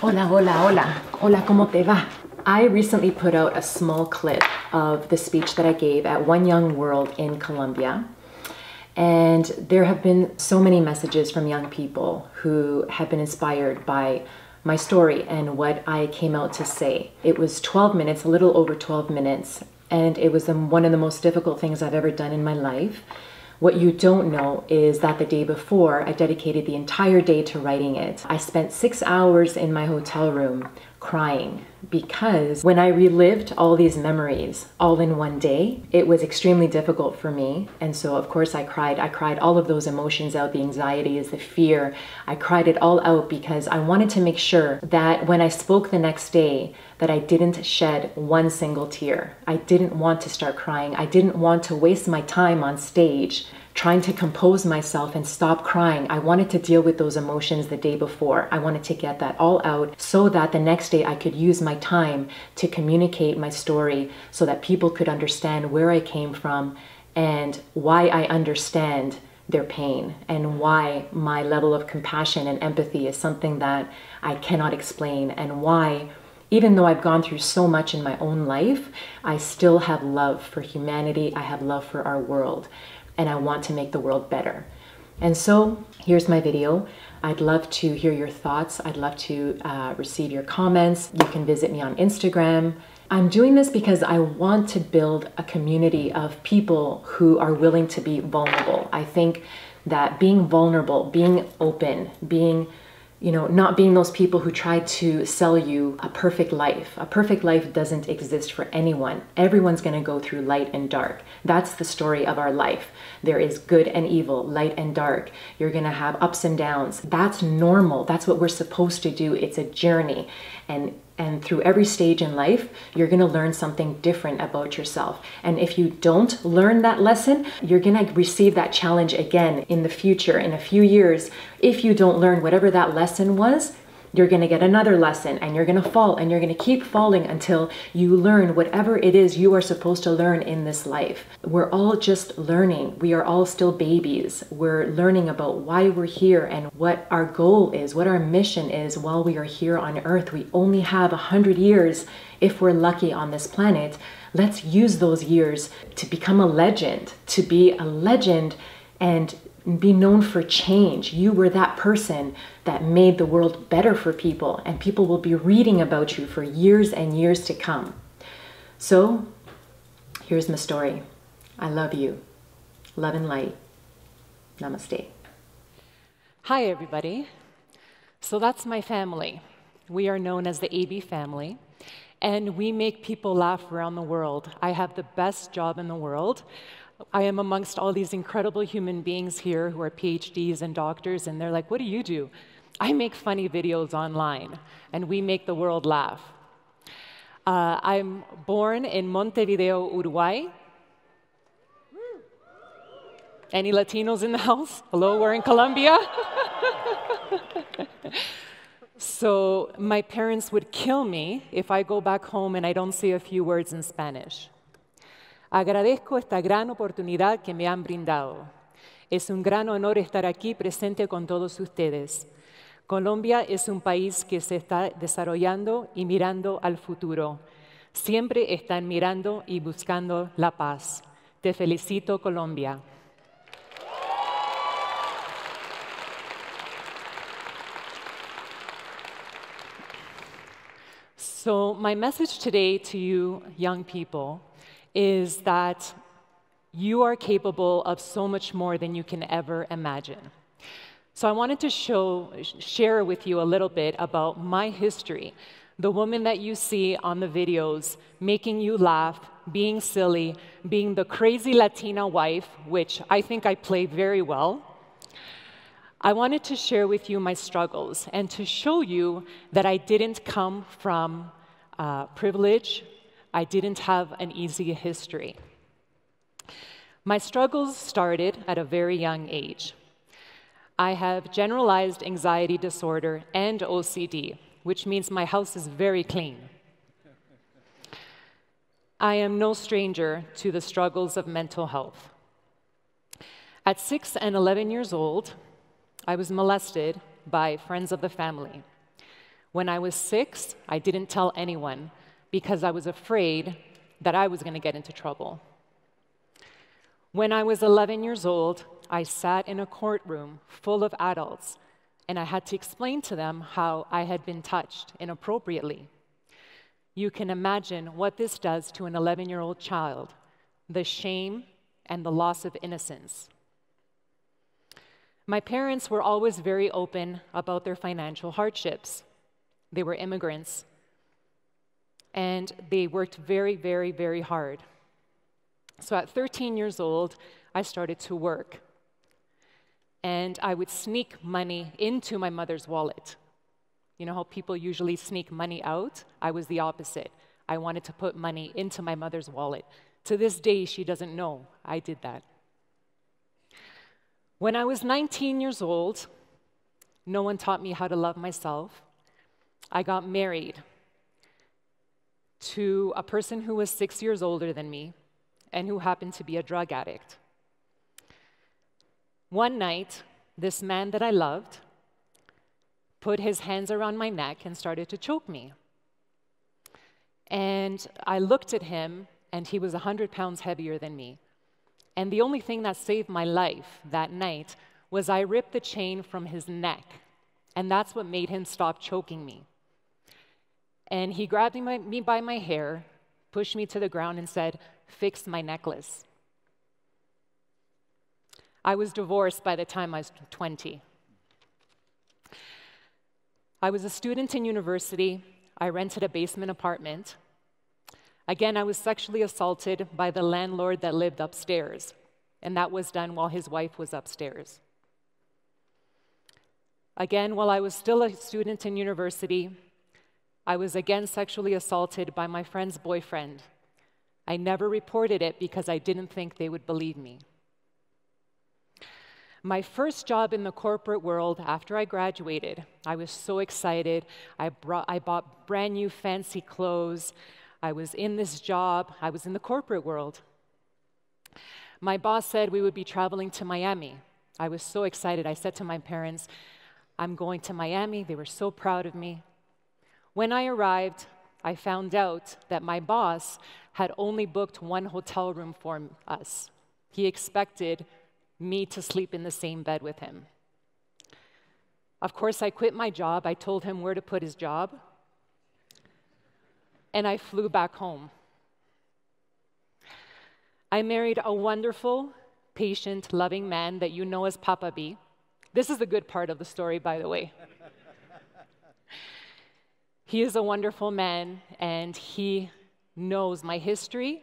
Hola, hola, hola. Hola, ¿cómo te va? I recently put out a small clip of the speech that I gave at One Young World in Colombia. And there have been so many messages from young people who have been inspired by my story and what I came out to say. It was 12 minutes, a little over 12 minutes, and it was one of the most difficult things I've ever done in my life. What you don't know is that the day before, I dedicated the entire day to writing it. I spent 6 hours in my hotel room crying because when I relived all these memories all in one day, it was extremely difficult for me. And so of course I cried. I cried all of those emotions out, the anxieties, the fear. I cried it all out because I wanted to make sure that when I spoke the next day, that I didn't shed one single tear. I didn't want to start crying. I didn't want to waste my time on stage trying to compose myself and stop crying. I wanted to deal with those emotions the day before. I wanted to get that all out so that the next day I could use my time to communicate my story so that people could understand where I came from and why I understand their pain and why my level of compassion and empathy is something that I cannot explain, and why, even though I've gone through so much in my own life, I still have love for humanity. I have love for our world, and I want to make the world better. And so here's my video. I'd love to hear your thoughts. I'd love to receive your comments. You can visit me on Instagram. I'm doing this because I want to build a community of people who are willing to be vulnerable. I think that being vulnerable, being open, being not being those people who try to sell you a perfect life. A perfect life doesn't exist for anyone. Everyone's going to go through light and dark. That's the story of our life. There is good and evil, light and dark. You're going to have ups and downs. That's normal. That's what we're supposed to do. It's a journey. And through every stage in life, you're going to learn something different about yourself. And if you don't learn that lesson, you're going to receive that challenge again in the future, in a few years. If you don't learn whatever that lesson was, you're going to get another lesson, and you're going to fall, and you're going to keep falling until you learn whatever it is you are supposed to learn in this life. We're all just learning. We are all still babies. We're learning about why we're here and what our goal is, what our mission is while we are here on Earth. We only have 100 years if we're lucky on this planet. Let's use those years to become a legend, to be a legend and be known for change. You were that person that made the world better for people, and people will be reading about you for years and years to come. So here's my story. I love you. Love and light. Namaste. Hi, everybody. So that's my family. We are known as the AB family, and we make people laugh around the world. I have the best job in the world. I am amongst all these incredible human beings here who are PhDs and doctors, and they're like, what do you do? I make funny videos online, and we make the world laugh. I'm born in Montevideo, Uruguay. Any Latinos in the house? Hello, we're in Colombia. So my parents would kill me if I go back home and I don't say a few words in Spanish. Agradezco esta gran oportunidad que me han brindado. Es un gran honor estar aquí presente con todos ustedes. Colombia es un país que se está desarrollando y mirando al futuro. Siempre están mirando y buscando la paz. Te felicito, Colombia. So my message today to you young people is that you are capable of so much more than you can ever imagine. So I wanted to share with you a little bit about my history, the woman that you see on the videos, making you laugh, being silly, being the crazy Latina wife, which I think I play very well. I wanted to share with you my struggles and to show you that I didn't come from privilege. I didn't have an easy history. My struggles started at a very young age. I have generalized anxiety disorder and OCD, which means my house is very clean. I am no stranger to the struggles of mental health. At 6 and 11 years old, I was molested by friends of the family. When I was 6, I didn't tell anyone because I was afraid that I was going to get into trouble. When I was 11 years old, I sat in a courtroom full of adults, and I had to explain to them how I had been touched inappropriately. You can imagine what this does to an 11-year-old child, the shame and the loss of innocence. My parents were always very open about their financial hardships. They were immigrants, and they worked very, very, very hard. So at 13 years old, I started to work. And I would sneak money into my mother's wallet. You know how people usually sneak money out? I was the opposite. I wanted to put money into my mother's wallet. To this day, she doesn't know I did that. When I was 19 years old, no one taught me how to love myself. I got married to a person who was 6 years older than me and who happened to be a drug addict. One night, this man that I loved put his hands around my neck and started to choke me. And I looked at him, and he was 100 pounds heavier than me. And the only thing that saved my life that night was I ripped the chain from his neck, and that's what made him stop choking me. And he grabbed me by my hair, pushed me to the ground, and said, "Fix my necklace." I was divorced by the time I was 20. I was a student in university. I rented a basement apartment. Again, I was sexually assaulted by the landlord that lived upstairs, and that was done while his wife was upstairs. Again, while I was still a student in university, I was again sexually assaulted by my friend's boyfriend. I never reported it because I didn't think they would believe me. My first job in the corporate world after I graduated, I was so excited. I bought brand new fancy clothes. I was in this job. I was in the corporate world. My boss said we would be traveling to Miami. I was so excited. I said to my parents, "I'm going to Miami." They were so proud of me. When I arrived, I found out that my boss had only booked one hotel room for us. He expected me to sleep in the same bed with him. Of course, I quit my job. I told him where to put his job, and I flew back home. I married a wonderful, patient, loving man that you know as Papa B. This is the good part of the story, by the way. He is a wonderful man, and he knows my history,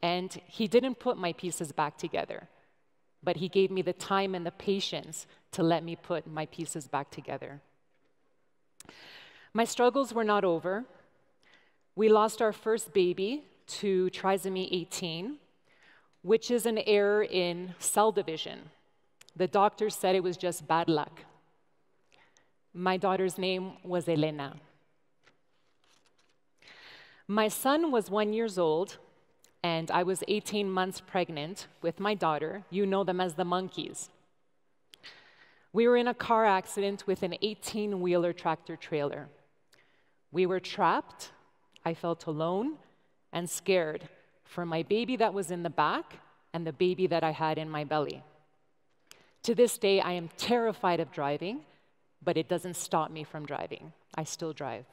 and he didn't put my pieces back together, but he gave me the time and the patience to let me put my pieces back together. My struggles were not over. We lost our first baby to trisomy 18, which is an error in cell division. The doctor said it was just bad luck. My daughter's name was Elena. My son was 1 year old, and I was 18 months pregnant with my daughter. You know them as the monkeys. We were in a car accident with an 18-wheeler tractor trailer. We were trapped. I felt alone and scared for my baby that was in the back and the baby that I had in my belly. To this day, I am terrified of driving, but it doesn't stop me from driving. I still drive.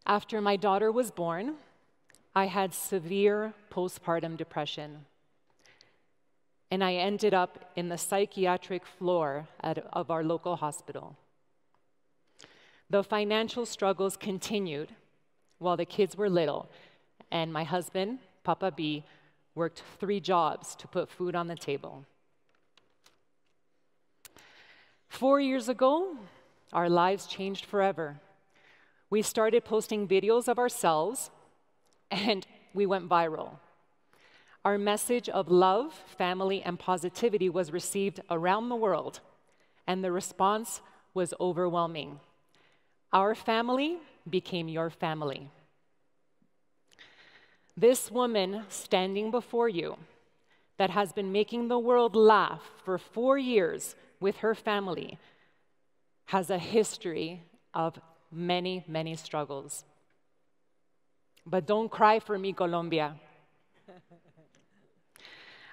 After my daughter was born, I had severe postpartum depression, and I ended up in the psychiatric floor of our local hospital. The financial struggles continued while the kids were little, and my husband, Papa B, worked 3 jobs to put food on the table. 4 years ago, our lives changed forever. We started posting videos of ourselves, and we went viral. Our message of love, family, and positivity was received around the world, and the response was overwhelming. Our family became your family. This woman standing before you that has been making the world laugh for 4 years with her family has a history of many, many struggles. But don't cry for me, Colombia.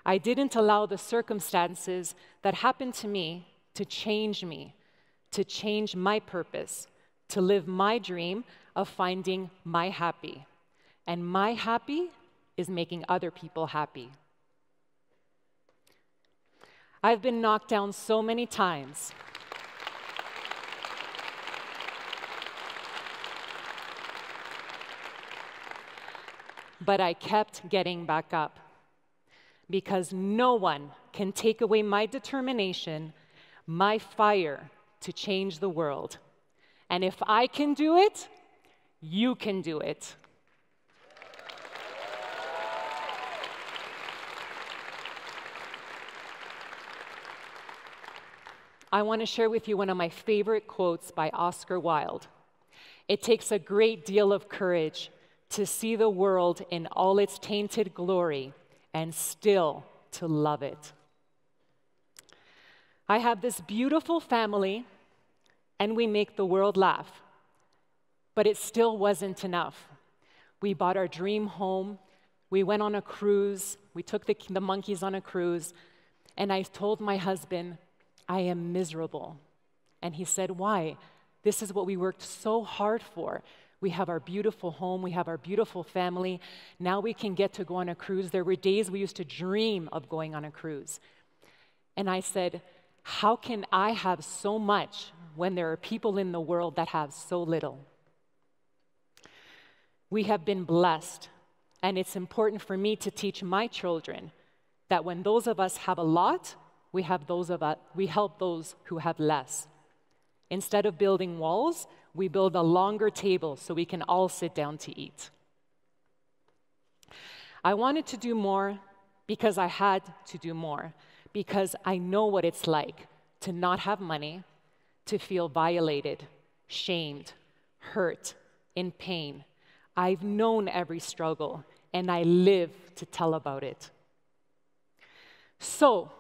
I didn't allow the circumstances that happened to me, to change my purpose, to live my dream of finding my happy. And my happy is making other people happy. I've been knocked down so many times. But I kept getting back up because no one can take away my determination, my fire to change the world. And if I can do it, you can do it. I want to share with you one of my favorite quotes by Oscar Wilde. It takes a great deal of courage to see the world in all its tainted glory and still to love it. I have this beautiful family, and we make the world laugh. But it still wasn't enough. We bought our dream home. We went on a cruise. We took the monkeys on a cruise. And I told my husband, I am miserable. And he said, why? This is what we worked so hard for. We have our beautiful home. We have our beautiful family. Now we can get to go on a cruise. There were days we used to dream of going on a cruise. And I said, how can I have so much when there are people in the world that have so little? We have been blessed, and it's important for me to teach my children that when those of us have a lot, we help those who have less. Instead of building walls, we build a longer table so we can all sit down to eat. I wanted to do more because I had to do more, because I know what it's like to not have money, to feel violated, shamed, hurt, in pain. I've known every struggle, and I live to tell about it. So,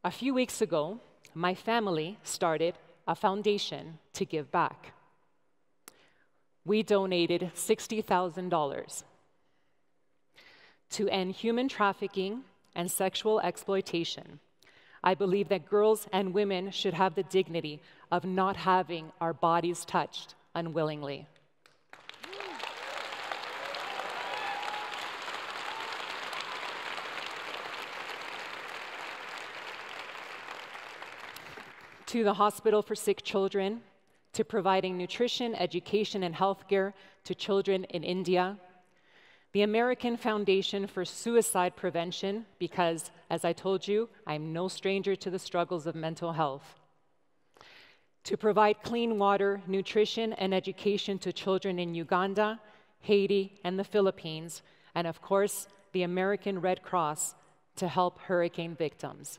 a few weeks ago, my family started a foundation to give back. We donated $60,000 to end human trafficking and sexual exploitation. I believe that girls and women should have the dignity of not having our bodies touched unwillingly. To the Hospital for Sick Children, to providing nutrition, education, and healthcare to children in India. The American Foundation for Suicide Prevention, because, as I told you, I'm no stranger to the struggles of mental health. To provide clean water, nutrition, and education to children in Uganda, Haiti, and the Philippines, and of course, the American Red Cross to help hurricane victims.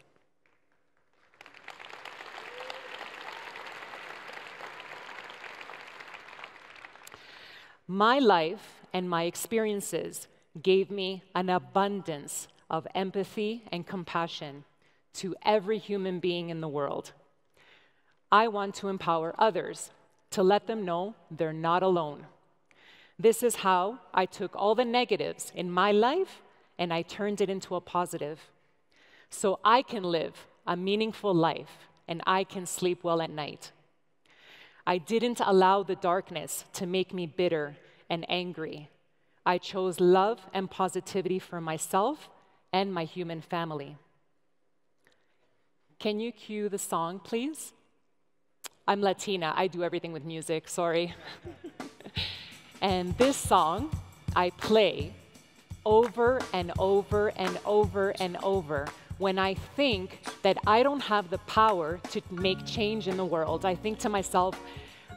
My life and my experiences gave me an abundance of empathy and compassion to every human being in the world. I want to empower others to let them know they're not alone. This is how I took all the negatives in my life and I turned it into a positive. So I can live a meaningful life and I can sleep well at night. I didn't allow the darkness to make me bitter and angry. I chose love and positivity for myself and my human family. Can you cue the song, please? I'm Latina. I do everything with music, sorry. And this song I play over and over and over and over when I think that I don't have the power to make change in the world. I think to myself,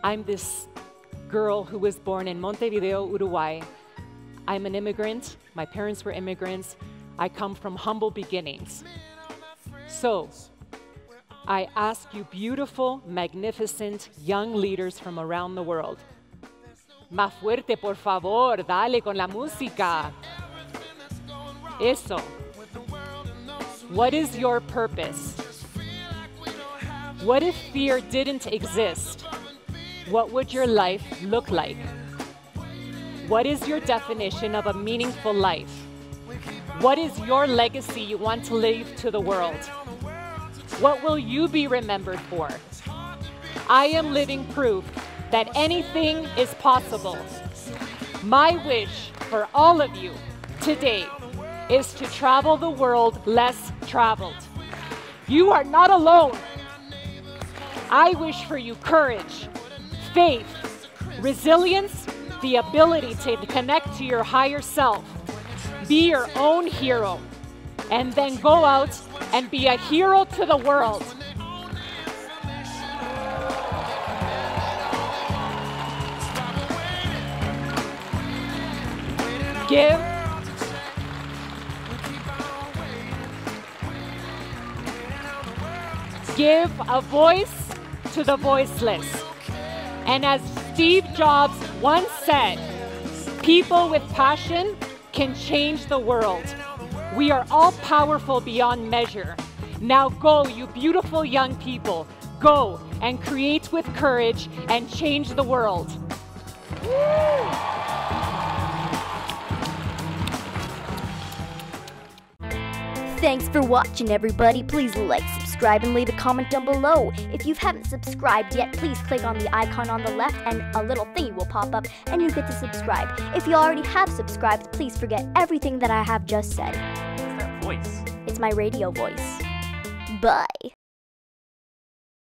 I'm this girl who was born in Montevideo, Uruguay. I'm an immigrant. My parents were immigrants. I come from humble beginnings. So, I ask you beautiful, magnificent young leaders from around the world, Más fuerte, por favor. Dale con la música. Eso. What is your purpose? What if fear didn't exist? What would your life look like? What is your definition of a meaningful life? What is your legacy you want to leave to the world? What will you be remembered for? I am living proof that anything is possible. My wish for all of you today is to travel the world less traveled. You are not alone. I wish for you courage, faith, resilience, the ability to connect to your higher self. Be your own hero, and then go out and be a hero to the world. Give a voice to the voiceless. And as Steve Jobs once said, people with passion can change the world. We are all powerful beyond measure. Now go, you beautiful young people. Go and create with courage and change the world. Thanks for watching, everybody. Please like, subscribe, and leave a comment down below. If you haven't subscribed yet, please click on the icon on the left and a little thingy will pop up and you get to subscribe. If you already have subscribed, please forget everything that I have just said. What's that voice? It's my radio voice. Bye.